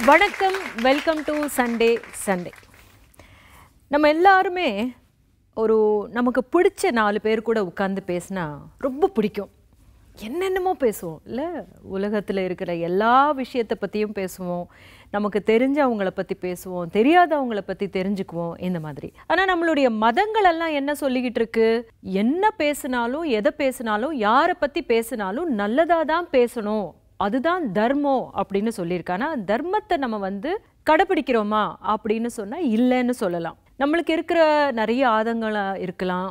வணக்கம், welcome to Sunday Sunday. நம்ம எல்லாருமே நமக்கு பிடிச்ச 4 பேர் கூட உட்கார்ந்து பேசினா ரொம்ப பிடிக்கும். என்னென்னமோ பேசுவோம் இல்லை? உலகத்தில் இருக்கிற எல்லா விஷயத்தை பற்றியும் பேசுவோம், நமக்கு தெரிஞ்சவங்கள பற்றி பேசுவோம், தெரியாதவங்கள பற்றி தெரிஞ்சுக்குவோம், இந்த மாதிரி. ஆனால் நம்மளுடைய மதங்கள் எல்லாம் என்ன சொல்லிக்கிட்டு இருக்கு? என்ன பேசினாலும், எதை பேசினாலும், யாரை பற்றி பேசினாலும் நல்லதாக தான் பேசணும், அதுதான் தர்மம் அப்படின்னு சொல்லியிருக்கானா, தர்மத்தை நம்ம கடைபிடிக்கிறோமா அப்படின்னு சொன்னா இல்லைன்னு சொல்லலாம். நம்மளுக்கு இருக்கிற நிறைய ஆதங்களாக இருக்கலாம்,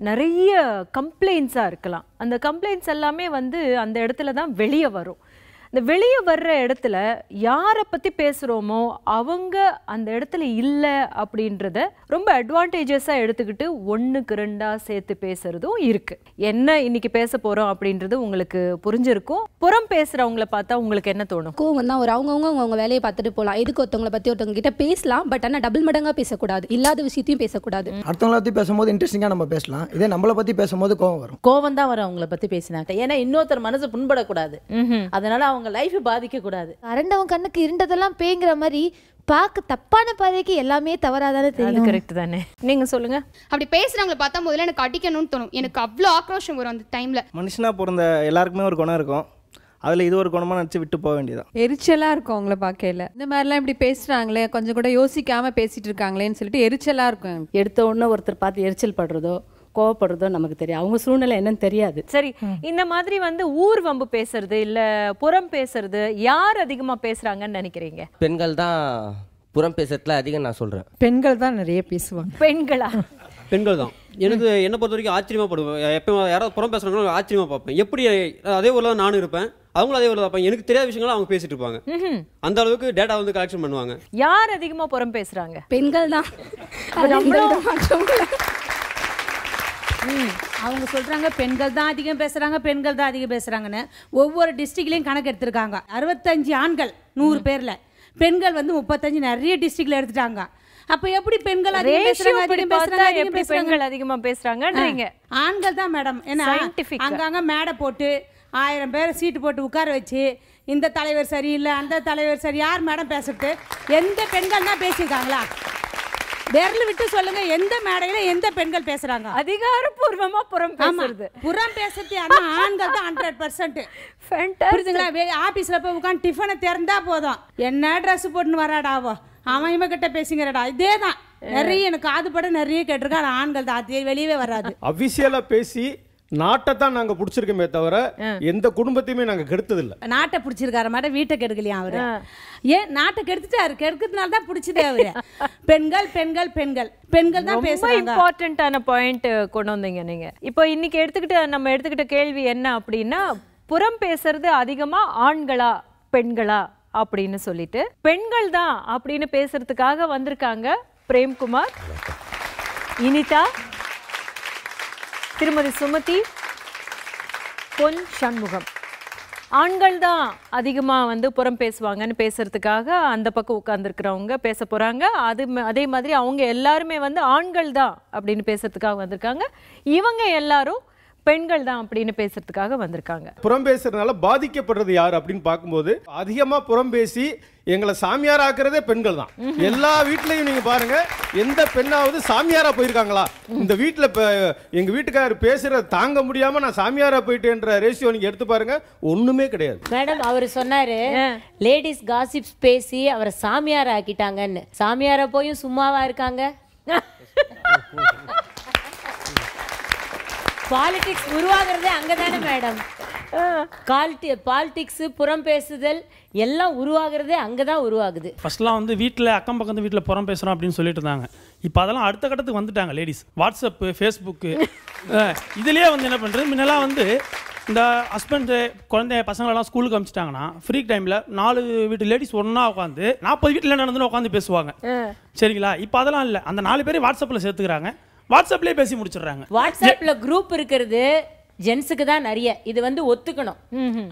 நிறைய கம்ப்ளைண்ட்ஸாக இருக்கலாம். அந்த கம்ப்ளைண்ட்ஸ் எல்லாமே அந்த இடத்துல தான் வெளியே வரும். இந்த வெளியே வர்ற இடத்துல யாரை பற்றி பேசுகிறோமோ அவங்க அந்த இடத்துல இல்லை அப்படின்றத ரொம்ப அட்வான்டேஜஸாக எடுத்துக்கிட்டு 1க்கு 2ஆக சேர்த்து பேசுறதும் இருக்கு. என்ன இன்னைக்கு பேச போகிறோம் அப்படின்றது உங்களுக்கு புரிஞ்சிருக்கும். புறம் பேசுகிறவங்கள பார்த்தா உங்களுக்கு என்ன தோணும்? கோவம் தான். அவங்க வேலையை பார்த்துட்டு போகலாம். எதுக்கு ஒருத்தவங்களை பற்றி ஒருத்தவங்க கிட்ட பேசலாம், பட் ஆனால் டபுள் மடங்காக பேசக்கூடாது, இல்லாத விஷயத்தையும் பேசக்கூடாது. அடுத்தவங்களை பற்றி பேசும்போது இன்ட்ரெஸ்டிங்காக நம்ம பேசலாம், இதே நம்மளை பற்றி பேசும்போது கோவம் வரும். கோவம் தான் வரும் அவங்கள பற்றி பேசினாட்ட. ஏன்னா இன்னொருத்தர் மனசு புண்படக்கூடாது, அதனால அவங்க லைஃப் பாதிக்க கூடாது. அரண்டவன் கண்ணுக்கு இருண்டதெல்லாம் பேங்கிற மாதிரி பார்க்க தப்பான பாதைக்கு எல்லாமே தவறாதானே தெரியும். கரெக்ட் தானே? நீங்க சொல்லுங்க. அப்படி பேசுறவங்களை பார்த்தா முதல்ல எனக்கு அடிக்கணும்னு தோணும். எனக்கு அவ்வளோ ஆக்ரோஷம் வரும் அந்த டைம்ல. மனுஷனா பிறந்த எல்லாருக்குமே ஒரு குணம் இருக்கும், அதில் இது ஒரு குணமாக நினச்சி விட்டு போக வேண்டியதான். எரிச்சலாக இருக்கும் அவங்கள பார்க்கல. இந்த மாதிரிலாம் இப்படி பேசுகிறாங்களே, கொஞ்சம் கூட யோசிக்காமல் பேசிகிட்டு இருக்காங்களேன்னு சொல்லிட்டு எரிச்சலாக இருக்கும். எடுத்த உடனே ஒருத்தர் பார்த்து எரிச்சல் படுறதோ கோவப்படுறதோ நமக்கு தெரியும், அவங்க சூழ்நிலை என்னன்னு தெரியாது. சரி, இந்த மாதிரி ஊர் வம்பு பேசுறது இல்ல புறம் பேசுறது யார் அதிகமா பேசுறாங்கன்னு நினைக்கிறீங்க? பெண்கள் தான் புறம் பேசுறதுல அதிகம். நான் சொல்றேன் பெண்கள் தான் நிறைய பேசுவாங்க. பெண்களா? பெண்கள் தான். எனக்கு என்னை பொறுத்த வரைக்கும் ஆச்சரியமாகப்படுவேன். எப்போ யாராவது புறம் பேசுகிறாங்களோ ஆச்சரியமாக பார்ப்பேன். எப்படி அதே ஊரில் தான் நானும் இருப்பேன், அவங்களும் அதே ஊரில் பார்ப்பேன். எனக்கு தெரியாத விஷயங்களும் அவங்க பேசிட்டு இருப்பாங்க. அந்த அளவுக்கு டேட்டா கலெக்ஷன் பண்ணுவாங்க. யார் அதிகமா புறம் பேசுறாங்க? பெண்கள் தான். அவங்க சொல்றாங்க பெண்கள் தான் அதிகம் பேசுறாங்க, பெண்கள் தான் அதிகம் பேசுறாங்கன்னு. ஒவ்வொரு டிஸ்ட்ரிக்ட்லயும் கணக்கு எடுத்திருக்காங்க. 65 ஆண்கள் 100 பேர்ல, பெண்கள் 35 நிறைய டிஸ்ட்ரிக்ட்ல எடுத்துட்டாங்க. அப்ப எப்படி பெண்கள் அதிகம் பேசுறாங்கன்றீங்க? ஆண்கள் தான் மேடம். ஏன்னா அங்கங்க மேடை போட்டு 1000 பேரை சீட்டு போட்டு உட்கார வச்சு இந்த தலைவர் சரியில்லை, அந்த தலைவர் சரி, யார் மேடம் பேசுறது? எந்த பெண்கள் தான் பேசியிருக்காங்களா? விரல் விட்டு சொல்லுங்க, எந்த மேடையில எந்த பெண்கள் பேசுறாங்க? அதிகாரப்பூர்வமா புறம் பேசுறது. புறம் பேசுறது ஆண்கள் தான் 100%. புரியுதுங்களா? ஆபீஸ்ல போய் உட்காந்து டிஃபனை திறந்தா போதும், என்ன ட்ரெஸ் போட்டுன்னு வராடாவோ, அவன் இவன் கிட்ட பேசுங்கிறடா, இதே தான் நிறைய எனக்கு காதுபட நிறைய கேட்டிருக்கா. ஆண்கள் தான் அது வெளியவே வராது. அபிஷியலா பேசி நாட்டை தான் நாங்க பிடிச்சிருக்கோமே தவிர எந்த குடும்பத்தையுமே நாங்க கெடுத்ததில்லை. நாட்டை பிடிச்சிருக்காரு மாட்டேன், வீட்டை கெடுக்கலையா அவரு? ஏன் நாட்டை கெடுத்துட்டாரு? கெடுக்கிறதுனால தான் பிடிச்சதே அவரு. பெண்கள் பெண்கள் பெண்கள் பெண்கள் தான் பேசுறாங்க. இம்பார்ட்டன்டான பாயிண்ட் கொண்டு வந்தீங்க நீங்க. இப்போ இன்னைக்கு நம்ம எடுத்துக்கிட்ட கேள்வி என்ன அப்படின்னா, புறம் பேசுறது அதிகமா ஆண்களா பெண்களா அப்படின்னு சொல்லிட்டு, பெண்கள் தான் அப்படின்னு பேசுறதுக்காக வந்திருக்காங்க பிரேம்குமார், இனிதா, திருமதி சுமதி, பொன் சண்முகம். ஆண்கள் தான் அதிகமா புறம் பேசுவாங்கன்னு பேசுறதுக்காக அந்த பக்கம் உட்கார்ந்துருக்கிறவங்க பேச போறாங்க. அதே மாதிரி அவங்க எல்லாருமே ஆண்கள் தான் அப்படின்னு பேசுறதுக்காக வந்திருக்காங்க. இவங்க எல்லாரும் பெண்கள் தான் அப்படின்னு பேசுறதுக்காக வந்திருக்காங்க. புறம் பேசுறதுனால பாதிக்கப்படுறது யார் அப்படின்னு பார்க்கும்போது அதிகமா புறம் பேசி எங்களை சாமியார் ஆக்குறதே பெண்கள் தான். எல்லா வீட்லயும் நீங்க பாருங்க, எந்த பெண்ணாவது சாமியாரா போயிருக்காங்களா? இந்த வீட்டுல எங்க வீட்டுக்காரர் பேசுறத தாங்க முடியாம நான் சாமியாரா போயிட்டேன்ற ரேஷியோ நீங்க எடுத்து பாருங்க, ஒண்ணுமே கிடையாது. மேடம் அவர் சொன்னாரு லேடிஸ் காசிப்ஸ் பேசி அவரை சாமியாரா ஆக்கிட்டாங்கன்னு. சாமியாரா போயும் சும்மாவா இருக்காங்க? பாலிடிக்ஸ் உருவாகிறதே அங்கதானே மேடம். பாலிடிக்ஸ் புறம் பேசுதல் எல்லாம் உருவாகிறதே அங்கதான் உருவாகுது. ஃபர்ஸ்ட்லாம் வீட்டில் அக்கம் பக்கத்து வீட்டில் புறம் பேசுகிறோம் அப்படின்னு சொல்லிட்டு இருந்தாங்க. இப்போ அதெல்லாம் அடுத்த கட்டத்துக்கு வந்துட்டாங்க லேடிஸ். வாட்ஸ்அப்பு, ஃபேஸ்புக்கு, இதுலேயே என்ன பண்ணுறது, முன்னெல்லாம் இந்த ஹஸ்பண்டு குழந்தை பசங்களெல்லாம் ஸ்கூலுக்கு அனுப்பிச்சிட்டாங்கன்னா ஃப்ரீ டைமில் 4 வீட்டு லேடிஸ் ஒன்றா உட்காந்து 40 வீட்டில் நடந்துன்னு உட்காந்து பேசுவாங்க. சரிங்களா? இப்போ அதெல்லாம் இல்லை. அந்த 4 பேரையும் வாட்ஸ்அப்பில் சேர்த்துக்கிறாங்க, வாட்ஸ்அப்லேயே பேசி முடிச்சிடுறாங்க. வாட்ஸ்அப்பில் குரூப் இருக்கிறது ஜென்ஸுக்கு தான் நிறைய. இது ஒத்துக்கணும்.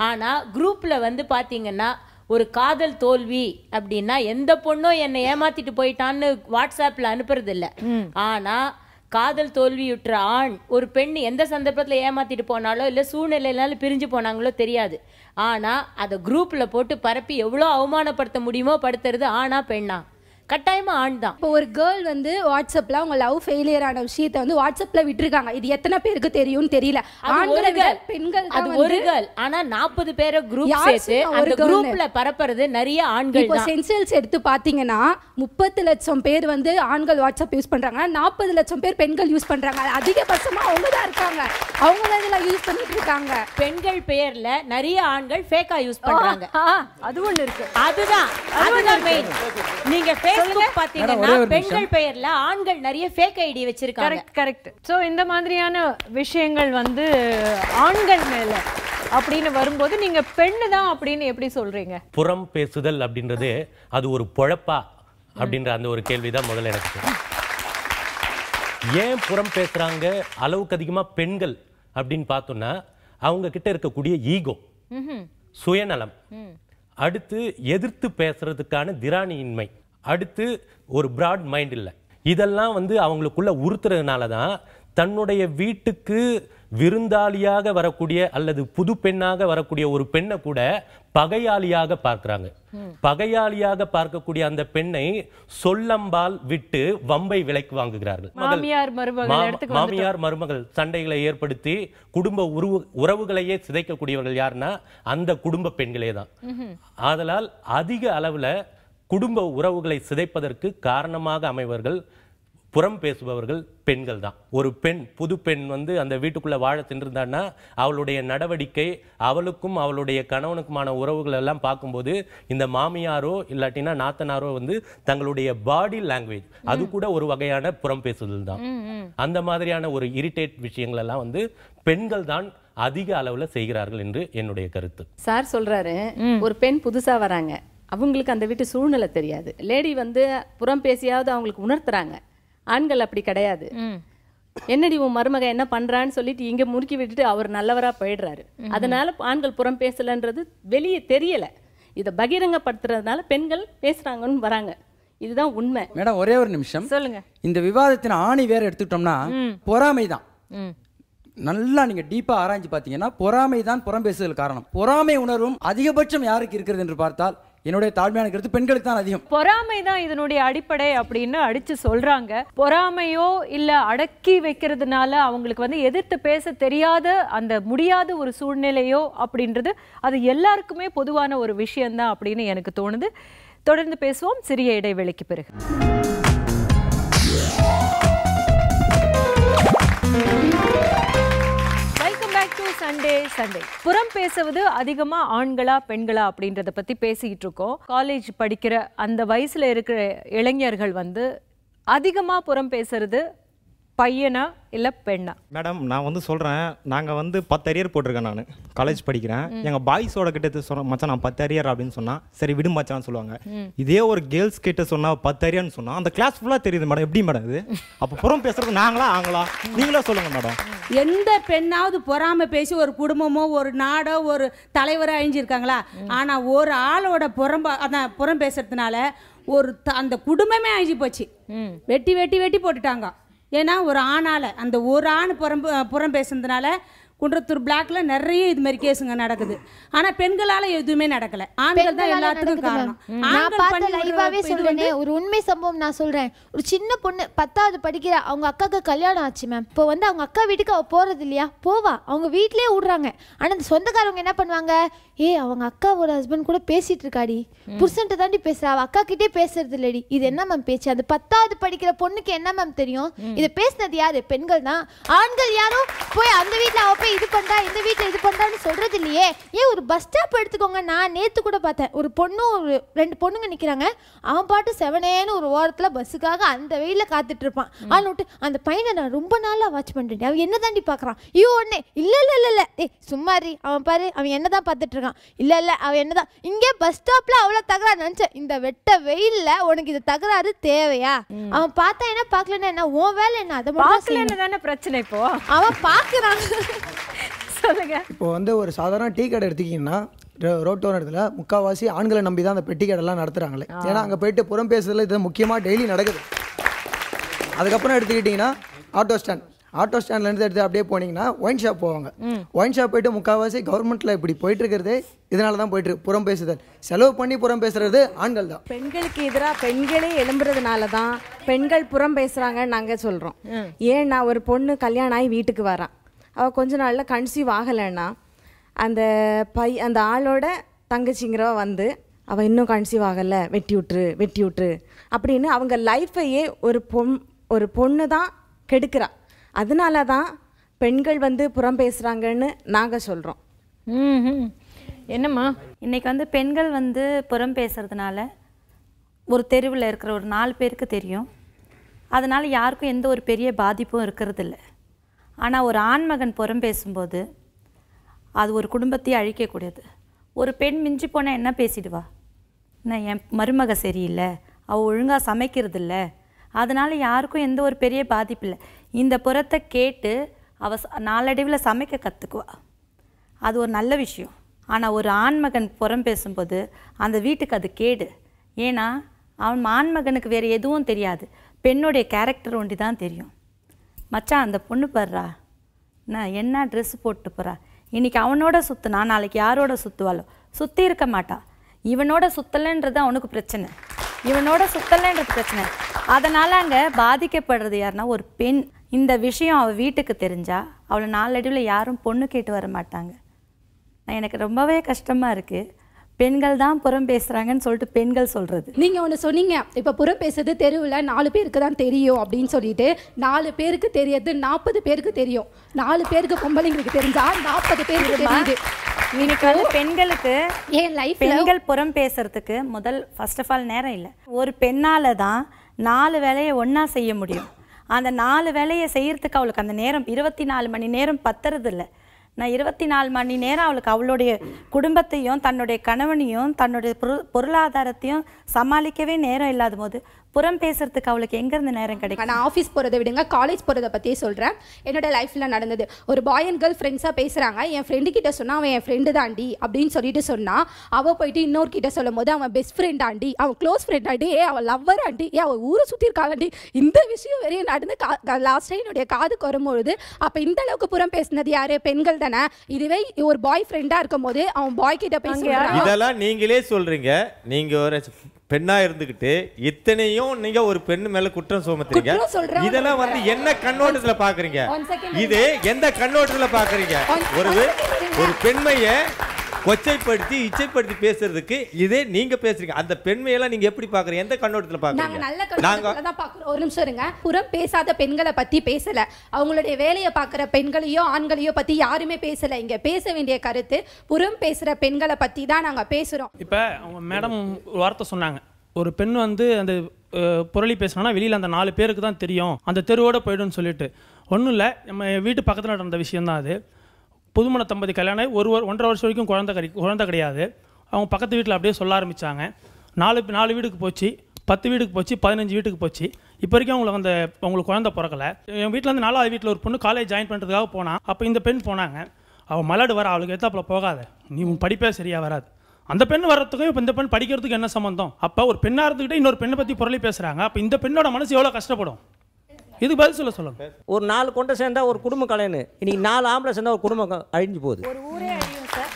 ஆனால் குரூப்பில் பார்த்தீங்கன்னா ஒரு காதல் தோல்வி அப்படின்னா எந்த பொண்ணும் என்னை ஏமாத்திட்டு போயிட்டான்னு வாட்ஸ்அப்பில் அனுப்புறது இல்லை. ஆனால் காதல் தோல்வியுற்ற ஆண் ஒரு பெண் எந்த சந்தர்ப்பத்தில் ஏமாத்திட்டு போனாலோ இல்லை சூழ்நிலையினால பிரிஞ்சு போனாங்களோ தெரியாது. ஆனால் அதை குரூப்பில் போட்டு பரப்பி எவ்வளோ அவமானப்படுத்த முடியுமோ படுத்துறது ஆணா பெண்ணா? கட்டாயமா ஆண் தான். இப்போ ஒரு கேர்ள் வந்து வாட்ஸ்அப்ல அவங்க லவ் ஃபெயிலியர் ஆன விஷயத்தை வந்து வாட்ஸ்அப்ல விட்டுருக்காங்க. இது எத்தனை பேருக்கு தெரியும்னு தெரியல. ஆண்களை விட பெண்கள் அது ஒரு கேர்ள். ஆனா 40 பேரை குரூப் சேர்த்து அந்த குரூப்ல பரப்புறது நிறைய ஆண்கள். இப்போ சென்சஸ் எடுத்து பாத்தீங்கன்னா 30 லட்சம் பேர் வந்து ஆண்கள் வாட்ஸ்அப் யூஸ் பண்றாங்க, 40 லட்சம் பேர் பெண்கள் யூஸ் பண்றாங்க. அதிகபட்சமா அவங்க தான் இருக்காங்க, அவங்க தான் இதெல்லாம் யூஸ் பண்ணிட்டு இருக்காங்க. பெண்கள் பெயர்ல நிறைய ஆண்கள் ஃபேக்கா யூஸ் பண்றாங்க. அது ஒண்ணு இருக்கு. அதுதான் மெயின். நீங்க Facebook பாத்தீங்கன்னா பெண்கள் பெயர்ல ஆண்கள் நிறைய ஃபேக் ஐடி வச்சிருக்காங்க. கரெக்ட். சோ இந்த மாதிரியான விஷயங்கள் வந்து ஆண்கள் மேல அப்படின்னு வரும்போது நீங்க பெண்ணு தான் அப்படின்னு எப்படி சொல்றீங்க? புறம் பேசுதல் அப்படின்றது அது ஒரு பொழப்பா அப்படின்ற அந்த ஒரு கேள்விதான் முதல்ல எனக்கு. ஏன் புறம் பேசுறாங்க அளவுக்கு அதிகமா பெண்கள் அப்படின்னு பார்த்தோம்னா அவங்க கிட்ட இருக்கக்கூடிய ஈகோ, சுயநலம், அடுத்து எதிர்த்து பேசுறதுக்கான திராணியின்மை, அடுத்து ஒரு பிராட் மைண்ட் இல்லை. இதெல்லாம் வந்து அவங்களுக்குள்ள உறுத்துறதுனால தான் தன்னுடைய வீட்டுக்கு விருந்தாளியாக வரக்கூடிய அல்லது புது பெண்ணாக வரக்கூடிய ஒரு பெண்ணை கூட பகையாளியாக பார்க்கிறாங்க. பகையாளியாக பார்க்கக்கூடிய அந்த பெண்ணை சொல்லம்பால் விட்டு வம்பை விலைக்கு வாங்குகிறார்கள். மாமியார் மருமகள் சண்டைகளை ஏற்படுத்தி குடும்ப உறவுகளையே சிதைக்கக்கூடியவர்கள் யாருன்னா அந்த குடும்ப பெண்களே தான். ஆதலால் அதிக அளவுல குடும்ப உறவுகளை சிதைப்பதற்கு காரணமாக அமைவர்கள், புறம் பேசுபவர்கள் பெண்கள் தான். ஒரு பெண், புது பெண் வந்து அந்த வீட்டுக்குள்ள வாழ சென்றிருந்தான்னா அவளுடைய நடவடிக்கை, அவளுக்கும் அவளுடைய கணவனுக்குமான உறவுகள் எல்லாம் பார்க்கும்போது இந்த மாமியாரோ இல்லாட்டினா நாத்தனாரோ வந்து தங்களுடைய பாடி லாங்குவேஜ் அது கூட ஒரு வகையான புறம் பேசுதல் தான். அந்த மாதிரியான ஒரு இரிட்டேட் விஷயங்கள் எல்லாம் வந்து பெண்கள் தான் அதிக அளவுல செய்கிறார்கள் என்று என்னுடைய கருத்து. சார் சொல்றாரு, ஒரு பெண் புதுசா வராங்க, அவங்களுக்கு அந்த வீட்டு சூழ்நிலை தெரியாது, லேடி வந்து புறம் பேசியாவது அவங்களுக்கு உணர்த்துறாங்க. ஆண்கள் அப்படி கிடையாது. என்னடி உன் மருமக என்ன பண்றான்னு சொல்லிட்டு இங்க முறுக்கி விட்டுட்டு அவர் நல்லவரா போயிடுறாரு. அதனால ஆண்கள் புறம் பேசலன்றது வெளியே தெரியல. இதை பகிரங்கப்படுத்துறதுனால பெண்கள் பேசுறாங்கன்னு வராங்க. இதுதான் உண்மை. மேடம் ஒரே ஒரு நிமிஷம் சொல்லுங்க. இந்த விவாதத்தின் ஆணி வேற எடுத்துக்கிட்டோம்னா பொறாமை தான். நல்லா நீங்க டீப்பா ஆராய்ச்சி பார்த்தீங்கன்னா பொறாமை தான் புறம் பேசுதல் காரணம். பொறாமை உணர்வும் அதிகபட்சம் யாருக்கு இருக்கிறது என்று பார்த்தால் என்னுடைய தாழ்மையான கருத்து பெண்களுக்கு தான் அதிகம். பொறாமை தான் இதனுடைய அடிப்படை அப்படின்னு அடிச்சு சொல்றாங்க. பொறாமையோ இல்ல அடக்கி வைக்கிறதுனால அவங்களுக்கு வந்து எதிர்த்து பேச தெரியாத அந்த முடியாத ஒரு சூழ்நிலையோ அப்படின்றது அது எல்லாருக்குமே பொதுவான ஒரு விஷயம்தான் அப்படின்னு எனக்கு தோணுது. தொடர்ந்து பேசுவோம் சிறிய இடைவெளிக்கு பிறகு. சண்டே புறம் பேசுவது அதிகமா ஆண்களா பெண்களா அப்படின்றத பத்தி பேசிக்கிட்டு இருக்கோம். காலேஜ் படிக்கிற அந்த வயசுல இருக்கிற இளைஞர்கள் வந்து அதிகமா புறம் பேசுறது பையனா இல்ல பெண்ணா? மேடம் நான் வந்து சொல்கிறேன், நாங்கள் வந்து 10 அரியர் போட்டிருக்கேன். நான் காலேஜ் படிக்கிறேன். எங்கள் பாய்ஸோட கிட்ட சொல்கிறேன், மச்சான் நான் 10 அரியர் அப்படின்னு சொன்னால் சரி விடு மச்சான்னு சொல்லுவாங்க. இதே ஒரு கேர்ள்ஸ் கிட்ட சொன்னால் 10 அரியர்னு சொன்னால் அந்த கிளாஸ் ஃபுல்லாக தெரியுது மேடம். எப்படி மேடம் இது? அப்போ புறம் பேசுறது நாங்களா ஆங்களா? நீங்களா சொல்லுங்கள் மேடம். எந்த பெண்ணாவது பொறாமை பேசி ஒரு குடும்பமோ ஒரு நாடோ ஒரு தலைவரோ அழிஞ்சிருக்காங்களா? ஆனால் ஒரு ஆளோட புறம் பேசுறதுனால ஒரு அந்த குடும்பமே அழிஞ்சு போச்சு. வெட்டி வெட்டி வெட்டி போட்டுட்டாங்க. ஏன்னா ஒரு ஆணால் அந்த ஒரு ஆண் புறம் பேசுனதுனால குன்றத்தூர் பிளாக்ல நிறைய இது மாதிரி கேஸுங்க நடக்குது. ஆனா பெண்களால எதுவுமே நடக்கல, ஆண்கள் தான் எல்லாத்துக்கும் காரணம். நான் பார்த்த லைவாவே சொல்றேனே, ஒரு உண்மை சம்பவம் நான் சொல்றேன். ஒரு சின்ன பொண்ணு 10வது படிக்கிற, அவங்க அக்காவுக்கு கல்யாணம் ஆச்சு மேம். இப்போ வந்து அவங்க அக்கா வீட்டுக்கு அவ போறது இல்லையா, போவா, அவங்க வீட்லயே விடுறாங்க. ஆனா அந்த சொந்தக்காரவங்க என்ன பண்ணுவாங்க, அவங்க அக்காவோட ஹஸ்பண்ட் கூட பேசிட்டு இருக்காடி, புருஷன்ட்ட தாண்டி பேசுறா, அவ அக்கா கிட்டே பேசுறது இல்லடி. இது என்ன மேம் பேச்சு? அந்த 10வது படிக்கிற பொண்ணுக்கு என்ன மேம் தெரியும்? இதை பேசினது யாரு? பெண்கள் தான். ஆண்கள் யாரும் போய் அந்த வீட்டுல அவ போய் இது பண்றா, இந்த வீட்டுல இது பண்றான்னு சொல்றது இல்லையே. ஒரு பஸ் ஸ்டாப் எடுத்துக்கோங்க. நான் நேத்து கூட பார்த்தேன், ஒரு பொண்ணு ஒரு 2 பொண்ணுங்க நிக்கிறாங்க. அவன் பாட்டு செவனேன்னு ஒரு ஓரத்துல பஸ்ஸுக்காக அந்த வெயில காத்துட்டு இருப்பான். ஆனாட்டு அந்த பையனை நான் ரொம்ப நாளா வாட்ச் பண்றேன். அவன் என்ன தாண்டி பாக்குறான்? உடனே இல்ல இல்ல இல்ல இல்ல சும்மாரி, அவன் பாரு அவன் என்னதான் பார்த்துட்டு இருக்கான். இல்ல இல்ல அவன் என்னதான் இங்கே பஸ் ஸ்டாப்ல அவ்வளவு தகராறு. நினைச்சேன் இந்த வெட்ட வெயில்ல உனக்கு இது தகராறு தேவையா? அவன் பார்த்தா என்ன பார்க்கலன்னா என்ன, உன் வேலை என்ன? அதை தானே பிரச்சனை. இப்போ அவன் பாக்குறான். சொல்லுங்க. இப்போ வந்து ஒரு சாதாரண டீ கடை எடுத்துக்கிங்கன்னா ரோட்டோர இடத்துல முக்கால்வாசி ஆண்களை நம்பி தான் அந்த பெட்டி கடைலாம் நடத்துறாங்களே. ஏன்னா அங்கே போயிட்டு புறம் பேசுறதுல இது முக்கியமாக டெய்லி நடக்குது. அதுக்கப்புறம் எடுத்துக்கிட்டிங்கன்னா ஆட்டோ ஸ்டாண்ட்லேருந்து எடுத்து அப்படியே போனீங்கன்னா ஒயின் ஷாப் போவாங்க. ஒயின் ஷாப் போயிட்டு முக்கால்வாசி கவர்மெண்ட்டில் இப்படி போயிட்டு இருக்கிறதே இதனால தான் போயிட்டு இருக்கு. புறம் பேசுதல், செலவு பண்ணி புறம் பேசுறது ஆண்கள் தான். பெண்களுக்கு எதிராக பெண்களே எழும்புறதுனால தான் பெண்கள் புறம் பேசுகிறாங்கன்னு நாங்கள் சொல்கிறோம். ஏன்னா ஒரு பொண்ணு கல்யாணம் ஆகி வீட்டுக்கு வரான், அவள் கொஞ்ச நாளில் கன்சீவ் ஆகலைன்னா அந்த ஆளோட தங்கச்சிங்கிறவ வந்து அவள் இன்னும் கன்சீவ் ஆகலை, வெட்டி விட்டுரு அப்படின்னு அவங்க லைஃப்பையே ஒரு பொண்ணு தான் கெடுக்கிறா. அதனால தான் பெண்கள் வந்து புறம் பேசுகிறாங்கன்னு நாங்கள் சொல்கிறோம். என்னம்மா இன்றைக்கி வந்து பெண்கள் வந்து புறம் பேசுகிறதுனால ஒரு தெருவில் இருக்கிற ஒரு 4 பேருக்கு தெரியும், அதனால் யாருக்கும் எந்த ஒரு பெரிய பாதிப்பும் இருக்கிறதில்ல. ஆனால் ஒரு ஆண்மகன் புறம் பேசும்போது அது ஒரு குடும்பத்தையே அழிக்கக்கூடியது. ஒரு பெண் மிஞ்சி போனால் என்ன பேசிடுவா, நான் என் மருமக சரியில்லை, அவள் ஒழுங்காக சமைக்கிறதில்ல, அதனால் யாருக்கும் எந்த ஒரு பெரிய பாதிப்பு இல்லை. இந்த புறத்தை கேட்டு அவள் நாளடைவில் சமைக்க கற்றுக்குவா, அது ஒரு நல்ல விஷயம். ஆனால் ஒரு ஆண்மகன் புறம் பேசும்போது அந்த வீட்டுக்கு அது கேடு. ஏன்னா அவன் ஆண்மகனுக்கு வேறு எதுவும் தெரியாது, பெண்ணுடைய கேரக்டர் ஒண்டி தான் தெரியும். மச்சான் அந்த பொண்ணு படுறா, நான் என்ன ட்ரெஸ் போட்டு போகிறா, இன்றைக்கி அவனோட சுற்றுனா நாளைக்கு யாரோட சுற்றுவாளோ, சுற்றி இருக்க மாட்டா. இவனோட சுற்றலைன்றது அவனுக்கு பிரச்சனை, இவனோட சுற்றலைன்றது பிரச்சனை. அதனால் அங்கே பாதிக்கப்படுறது யாருன்னா ஒரு பெண். இந்த விஷயம் அவள் வீட்டுக்கு தெரிஞ்சால் அவளை நாளடைவில் யாரும் பொண்ணு கேட்டு வர மாட்டாங்க. எனக்கு ரொம்பவே கஷ்டமாக இருக்குது, பெண்கள் தான் புறம் பேசுகிறாங்கன்னு சொல்லிட்டு பெண்கள் சொல்கிறது. நீங்கள் ஒன்று சொன்னீங்க, இப்போ புறம் பேசுறது தெருவில் 4 பேருக்கு தான் தெரியும் அப்படின்னு சொல்லிட்டு. 4 பேருக்கு தெரியறது 40 பேருக்கு தெரியும். 4 பேருக்கு பொம்பளைங்களுக்கு தெரிஞ்சா 40 பேருக்கு தெரியுது. இன்னைக்கு வந்து பெண்களுக்கு என் லைஃப் பெண்கள் புறம் பேசுறதுக்கு ஃபர்ஸ்ட் ஆஃப் ஆல் நேரம் இல்லை. ஒரு பெண்ணால் தான் 4 வேலையை ஒன்றா செய்ய முடியும். அந்த 4 வேலையை செய்யறதுக்கு அவளுக்கு அந்த நேரம் 24 மணி நேரம் பத்துறதில்லை. நான் 24 மணி நேரம் அவளுக்கு அவளுடைய குடும்பத்தையும் தன்னுடைய கணவனையும் தன்னுடைய பொருளாதாரத்தையும் சமாளிக்கவே நேரம் இல்லாத போது புறம் பேசுறதுக்கு அவளுக்கு எங்கேருந்து நேரம் கிடைக்கும்? நான் ஆஃபீஸ் போகிறத விடுங்க, காலேஜ் போகிறத பற்றியே சொல்கிறேன். என்னோட லைஃப்பில் நடந்தது. ஒரு பாய் அண்ட் கேர்ள் ஃப்ரெண்ட்ஸாக பேசுகிறாங்க. என் ஃப்ரெண்டு கிட்ட சொன்னால் அவன் என் ஃப்ரெண்டு தாண்டி அப்படின்னு சொல்லிட்டு சொன்னால், அவள் போயிட்டு இன்னொரு கிட்ட சொல்லும் போது அவன் பெஸ்ட் ஃப்ரெண்ட் ஆண்டி, அவன் க்ளோஸ் ஃப்ரெண்ட் ஆண்டி, அவள் லவ்வர் ஆண்டி, அவள் ஊரை சுற்றி இருக்காண்டி. இந்த விஷயம் வரையும் நடந்து லாஸ்ட் டைம் என்னுடைய காதுக்கு வரும்பொழுது அப்போ இந்த அளவுக்கு புறம் பேசினது யாரு? பெண்கள் தானே. இதுவே ஒரு பாய் ஃப்ரெண்டாக இருக்கும் போது அவன் பாய் கிட்ட பேசுகிறான். இதெல்லாம் நீங்களே சொல்றீங்க. நீங்க ஒரு பெண்ணா இருந்துகிட்டு இத்தனையும் நீங்க ஒரு பெண்ணு மேல குற்றம் சுமத்துறீங்க. இதெல்லாம் வந்து என்ன கண்ணோட்டத்துல பாக்குறீங்க? இது எந்த கண்ணோட்டத்துல பாக்குறீங்க? ஒரு பெண்மைய கொச்சைப்படுத்தி இச்சைப்படுத்தி பேசுறதுக்கு இதே நீங்க பேசுறீங்க. அந்த பெண்மையெல்லாம் நீங்க எப்படி பாக்குறீங்க? எந்த கண்ணோட்டத்துல பாக்குறீங்க? நாங்க நல்ல கண்ணோட்டத்துல தான் பாக்குறோம். ஒரு நிமிஷம் இருங்க. புறம் பேசாத பெண்களை பத்தி பேசல, அவங்களுடைய வேலையை பாக்குற பெண்களையோ ஆண்களையோ பத்தி யாருமே பேசல. இங்க பேச வேண்டிய கருத்து புறம் பேசுற பெண்களை பத்தி தான் நாங்க பேசுறோம். இப்போ அவங்க மேடம் ஒரு வார்த்தை சொன்னாங்க, ஒரு பெண் வந்து அந்த புரளி பேசினா வெளியில் அந்த 4 பேருக்கு தான் தெரியும், அந்த தெருவோட போய்டுன்னு சொல்லிட்டு. ஒன்றும் இல்லை, நம்ம வீட்டு பக்கத்தில் நடந்த விஷயந்தான் அது. புதுமண தம்பதி கல்யாணம் 1.5 வருஷம் வரைக்கும் குழந்தை கிடையாது. அவங்க பக்கத்து வீட்டில் அப்படியே சொல்ல ஆரம்பித்தாங்க. 4 வீட்டுக்கு போச்சு, 10 வீட்டுக்கு போச்சு, 15 வீட்டுக்கு போச்சு. இப்போ வரைக்கும் அவங்களுக்கு குழந்தை பிறக்கலை. என் வீட்டில் வந்து 4வது வீட்டில் ஒரு பொண்ணு காலேஜ் ஜாயின் பண்ணுறதுக்காக போனான். அப்போ இந்த பெண் போனாங்க. அவள் மலடு வர, அவளுக்கு எத்தாப்புல போகாத, நீ உன் படிப்பே சரியாக வராது. அந்த பெண் வர்றதுக்கும் இப்போ இந்த பெண் படிக்கிறதுக்கு என்ன சம்பந்தம்? அப்போ ஒரு பெண்ணாக இருந்துக்கிட்டே இன்னொரு பெண்ணை பற்றி புரளி பேசுகிறாங்க. அப்போ இந்த பெண்ணோட மனசு எவ்வளோ கஷ்டப்படும்? இது பதில் சொல்லுங்க. ஒரு 4 கொண்டை சேர்ந்தா ஒரு குடும்பம் கலையணும். இன்னைக்கு 4 ஆம்பளை சேர்ந்தா ஒரு குடும்பம் அழிஞ்சு போகுது. ஒரு ஊரே அழியும் சார்.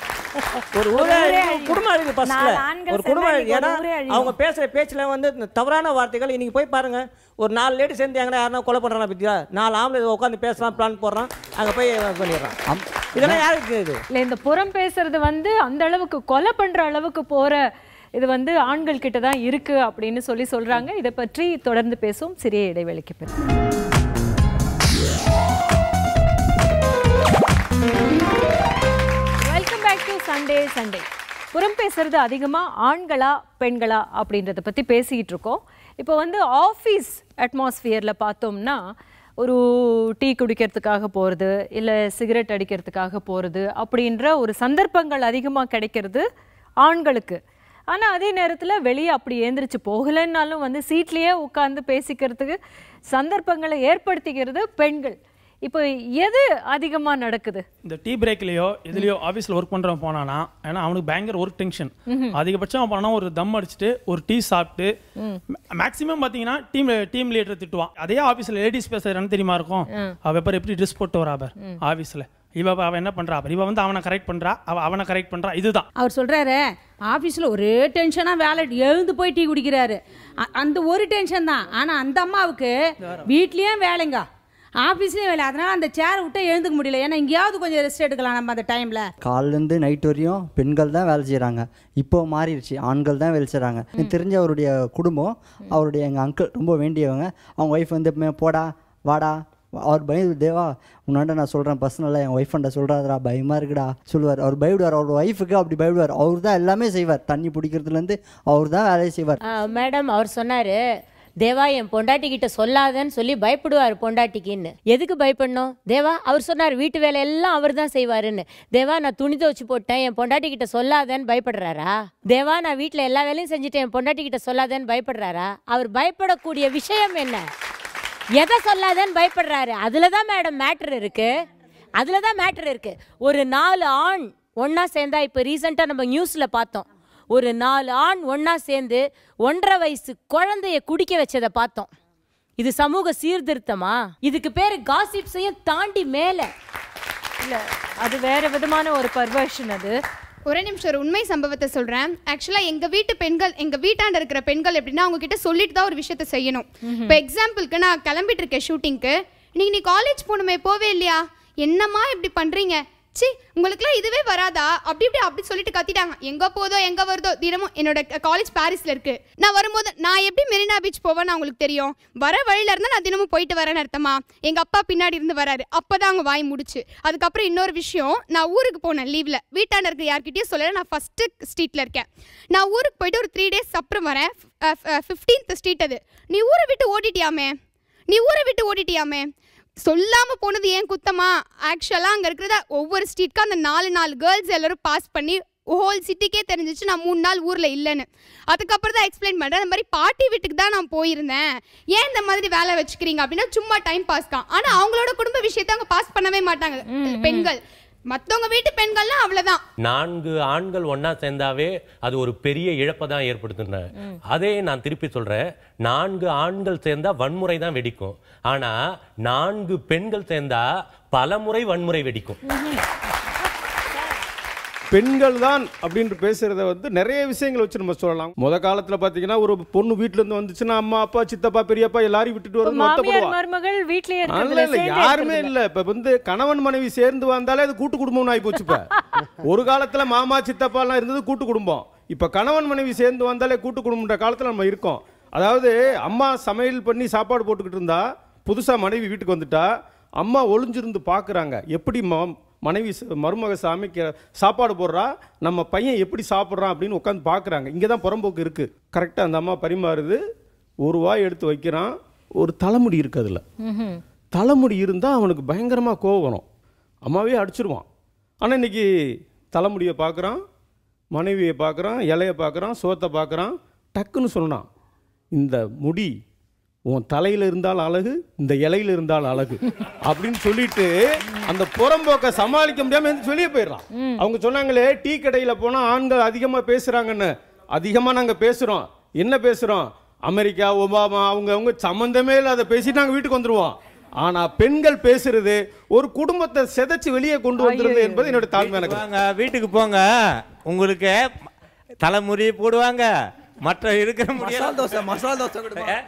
ஒரு ஊரே குடும்பம் அழியுது. ஃபர்ஸ்ட்ல ஒரு குடும்பம், ஏன்னா அவங்க பேசுற பேச்சுல வந்து தவறான வார்த்தைகள். இன்னைக்கு போய் பாருங்க, ஒரு 4 லேடி சேர்ந்தாங்கன்னா யாருன்னா கொலை பண்றாங்க பத்தியா? 4 ஆம்பளை உட்காந்து பேசலாம் பிளான் போடுறான், அங்க போய் பண்ணிடுறான். இதெல்லாம் யாருக்கு இது? இல்லை, இந்த புறம் பேசுறது வந்து அந்த அளவுக்கு கொலை பண்ற அளவுக்கு போற இது வந்து ஆண்கள் கிட்ட தான் இருக்கு அப்படின்னு சொல்றாங்க. இதை பற்றி தொடர்ந்து பேசும் சிறிய இடைவெளிக்கு பிறகு. Welcome back to Sunday. புறம் பேசுறது அதிகமா ஆண்களா பெண்களா அப்படின்றத பத்தி பேசிக்கிட்டு இருக்கோம். இப்போ வந்து ஆஃபீஸ் அட்மாஸ்பியர்ல பார்த்தோம்னா, ஒரு டீ குடிக்கிறதுக்காக போகிறது, இல்லை சிகரெட் அடிக்கிறதுக்காக போகிறது அப்படின்ற ஒரு சந்தர்ப்பங்கள் அதிகமாக கிடைக்கிறது ஆண்களுக்கு. ஆனால் அதே நேரத்தில் வெளியே அப்படி ஏந்திரிச்சு போகலைன்னாலும் வந்து சீட்லேயே உட்காந்து பேசிக்கிறதுக்கு சந்தர்ப்பங்களை ஏற்படுத்திக்கிறது பெண்கள். இப்போ எது அதிகமா நடக்குது? இந்த டீ பிரேக்லயோ இதுலயோ ஆஃபீஸில் ஒர்க் பண்ணுறவன் போனானா, ஏன்னா அவனுக்கு பயங்கர ஒர்க் டென்ஷன். அதிகபட்சம் அவன் போனா ஒரு தம் அடிச்சுட்டு ஒரு டீ சாப்பிட்டு மேக்ஸிமம் பார்த்தீங்கன்னா டீம் லீடர் திட்டுவான். அதே ஆஃபீஸில் லேடிஸ் பேசுறது தெரியுமா இருக்கும், அவ பேர் எப்படி ட்ரெஸ் போட்டு வராபர் ஆஃபீஸில், அவன் என்ன பண்றா, இவ வந்து அவனை கரெக்ட் பண்றா, அவனை கரெக்ட் பண்றா. இதுதான் அவர் சொல்றாரு. ஆஃபீஸில் ஒரே டென்ஷனாக வேலை எழுந்து போய் டீ குடிக்கிறாரு. அந்த ஒரு டென்ஷன் தான். ஆனால் அந்த அம்மாவுக்கு வீட்லேயும் வேலைங்க, ஆஃபீஸ்லேயும் வேலை. அதனால் அந்த சேரை விட்டு எழுந்துக்க முடியல. ஏன்னா எங்கேயாவது கொஞ்சம் ரெஸ்ட் எடுக்கலாம் நம்ம அந்த டைமில். காலிலேருந்து நைட் வரையும் பெண்கள் தான் வேலை செய்கிறாங்க. இப்போ மாறிடுச்சு, ஆண்கள் தான் வேலை செய்கிறாங்க. எனக்கு தெரிஞ்ச அவருடைய குடும்பம், அவருடைய எங்கள் அங்கிள் ரொம்ப வேண்டியவங்க. அவங்க ஒய்ஃப் வந்து போடா வாடா, அவர் பயந்து தேவா உன்னாண்ட நான் சொல்கிறேன் பர்சனலாக, என் ஒய்ஃபண்ட சொல்கிறாதரா பயமாக இருக்குடா சொல்லுவார். அவர் பயப்படுவார், அவர் ஒய்ஃபுக்கு அப்படி பயப்படுவார். அவர் தான் எல்லாமே செய்வார், தண்ணி பிடிக்கிறதுலேருந்து அவர் தான் வேலையை செய்வார். மேடம் அவர் சொன்னார், தேவா என் பொண்டாட்டி கிட்ட சொல்லாதன்னு சொல்லி பயப்படுவார் பொண்டாட்டிக்குன்னு. எதுக்கு பயப்படணும் தேவா? அவர் சொன்னார் வீட்டு வேலையெல்லாம் அவர் தான் செய்வாருன்னு. தேவா நான் துணி துவச்சு போட்டேன் என் பொண்டாட்டி கிட்ட சொல்லாதன்னு பயப்படுறாரா? தேவா நான் வீட்டில் எல்லா வேலையும் செஞ்சுட்டேன் என் பொண்டாட்டி கிட்ட சொல்லாதன்னு பயப்படுறாரா? அவர் பயப்படக்கூடிய விஷயம் என்ன? எதை சொல்லாதன்னு பயப்படுறாரு? அதில் தான் மேடம் மேட்ரு இருக்கு. அதில் தான் மேட்ரு இருக்கு. ஒரு 4 ஆண் ஒன்றா சேர்ந்தா, இப்போ ரீசெண்டாக நம்ம நியூஸில் பார்த்தோம், ஒரு 4 ஆண் ஒன்றா சேர்ந்து 1.5 வயசு குழந்தைய குடிக்க வச்சதை பார்த்தோம். இது சமூக சீர்திருத்தமா? இதுக்கு பேர் காசிப்ஸையும் தாண்டி மேலே இல்லை, அது வேற விதமான ஒரு பர்வர்ஷன். அது ஒரே நிமிஷம் ஒரு உண்மை சம்பவத்தை சொல்கிறேன். ஆக்சுவலாக எங்கள் வீட்டு பெண்கள், எங்கள் வீட்டாண்ட இருக்கிற பெண்கள் எப்படின்னா அவங்க கிட்ட சொல்லிட்டு தான் ஒரு விஷயத்த செய்யணும். இப்போ எக்ஸாம்பிளுக்கு நான் கிளம்பிட்டு இருக்கேன் ஷூட்டிங்க்கு. நீ காலேஜ் போகணுமே போவே இல்லையா, என்னம்மா இப்படி பண்ணுறீங்க, சி உங்களுக்குலாம் இதுவே வராதா, அப்படி சொல்லிட்டு கத்திட்டாங்க. எங்கே போதோ எங்கே வருதோ, தினமும் என்னோட காலேஜ் பாரிஸில் இருக்குது. நான் வரும்போது நான் எப்படி மெரினா பீச் போவேன்னு அவங்களுக்கு தெரியும். வர வழியில இருந்தால் நான் தினமும் போயிட்டு வரேன்னு அர்த்தமா? எங்கள் அப்பா பின்னாடி இருந்து வராரு, அப்போ தான் அவங்க வாய் முடிச்சு. அதுக்கப்புறம் இன்னொரு விஷயம், நான் ஊருக்கு போனேன் லீவில். வீட்டாண்ட இருக்கிற யார்கிட்டயும் சொல்லலை, நான் ஃபஸ்ட்டு ஸ்ட்ரீட்டில் இருக்கேன். நான் ஊருக்கு போயிட்டு ஒரு 3 days அப்புறம் வரேன். 15th ஸ்ட்ரீட் அது. நீ ஊரை விட்டு ஓடிட்டியாமே சொல்லாமல் போனது ஏன் குத்தமா? ஆக்சுவலாக அங்கே இருக்கிறத ஒவ்வொரு ஸ்ட்ரீட்க்கு அந்த 4 கேர்ள்ஸ் எல்லோரும் பாஸ் பண்ணி ஹோல் சிட்டிக்கே தெரிஞ்சிச்சு நான் 3 நாள் ஊரில் இல்லைன்னு. அதுக்கப்புறம் தான் எக்ஸ்பிளைன் பண்ணுறேன், இந்த மாதிரி பாட்டி வீட்டுக்கு தான் நான் போயிருந்தேன், ஏன் இந்த மாதிரி வேலை வச்சுக்கிறீங்க அப்படின்னா சும்மா டைம் பாஸ் தான். ஆனால் அவங்களோட குடும்ப விஷயத்தை அவங்க பாஸ் பண்ணவே மாட்டாங்க பெண்கள். மற்றவங்க வீட்டு பெண்கள்லாம் அவ்வளோதான். 4 ஆண்கள் ஒன்னா சேர்ந்தாவே அது ஒரு பெரிய இழப்பை தான் ஏற்படுத்துன. அதே நான் திருப்பி சொல்றேன், 4 ஆண்கள் சேர்ந்தா வன்முறை தான் வெடிக்கும். ஆனா 4 பெண்கள் சேர்ந்தா பல முறை வன்முறை வெடிக்கும். பெண்கள் தான் அப்படின்னு பேசுறத வந்து நிறைய விஷயங்கள் வச்சு நம்ம சொல்லலாம். முத காலத்துல பாத்தீங்கன்னா ஒரு பொண்ணு வீட்டுல இருந்து வந்துச்சுன்னா அம்மா அப்பா சித்தப்பா பெரியப்பா எல்லாரையும் விட்டுட்டு வரணும், யாருமே இல்ல. இப்ப வந்து கணவன் மனைவி சேர்ந்து வந்தாலே அது கூட்டு குடும்பம் ஆகி போச்சு. இப்ப ஒரு காலத்துல மாமா சித்தப்பா எல்லாம் இருந்தது கூட்டு குடும்பம். இப்ப கணவன் மனைவி சேர்ந்து வந்தாலே கூட்டு குடும்பம்ன்ற காலத்துல நம்ம இருக்கோம். அதாவது அம்மா சமையல் பண்ணி சாப்பாடு போட்டுக்கிட்டு இருந்தா, புதுசா மனைவி வீட்டுக்கு வந்துட்டா அம்மா ஒளிஞ்சிருந்து பாக்குறாங்க, எப்படி மனைவி மருமக சமைக்க சாப்பாடு போடுறா, நம்ம பையன் எப்படி சாப்பிட்றான் அப்படின்னு உட்காந்து பார்க்குறாங்க. இங்கே தான் புறம்போக்கு இருக்குது. கரெக்டாக அந்த அம்மா பரிமாறுது, ஒரு வாய் எடுத்து வைக்கிறான், ஒரு தலைமுடி இருக்குது. அதில் தலைமுடி இருந்தால் அவனுக்கு பயங்கரமாக கோவம் வரும், அம்மாவே அடிச்சிருவான். ஆனால் இன்னைக்கு தலைமுடியை பார்க்குறான், மனைவியை பார்க்குறான், இலையை பார்க்குறான், சோத்தை பார்க்குறான், டக்குன்னு சொன்னான், இந்த முடி உன் தலையில இருந்தால் அழகு, இந்த இலையில இருந்தால் அழகு அப்படின்னு சொல்லிட்டு அந்த புறம்போக்க சமாளிக்க முடியாம வெளியே போயிடறான். அவங்க சொன்னாங்களே டீ கடையில போனா ஆண்கள் அதிகமா பேசுறாங்கன்னு. அதிகமா நாங்க பேசுறோம். என்ன பேசுறோம்? அமெரிக்கா, ஒபாமா, அவங்க சம்பந்தமே இல்லாத பேசிட்டு நாங்க வீட்டுக்கு வந்துருவோம். ஆனா பெண்கள் பேசுறது ஒரு குடும்பத்தை செதைச்சு வெளியே கொண்டு வந்துருது என்பது என்னோட தாழ்மையான. வீட்டுக்கு போங்க, உங்களுக்கு தலைமுறை போடுவாங்க, மற்ற இருக்கிற மசாலா தோசை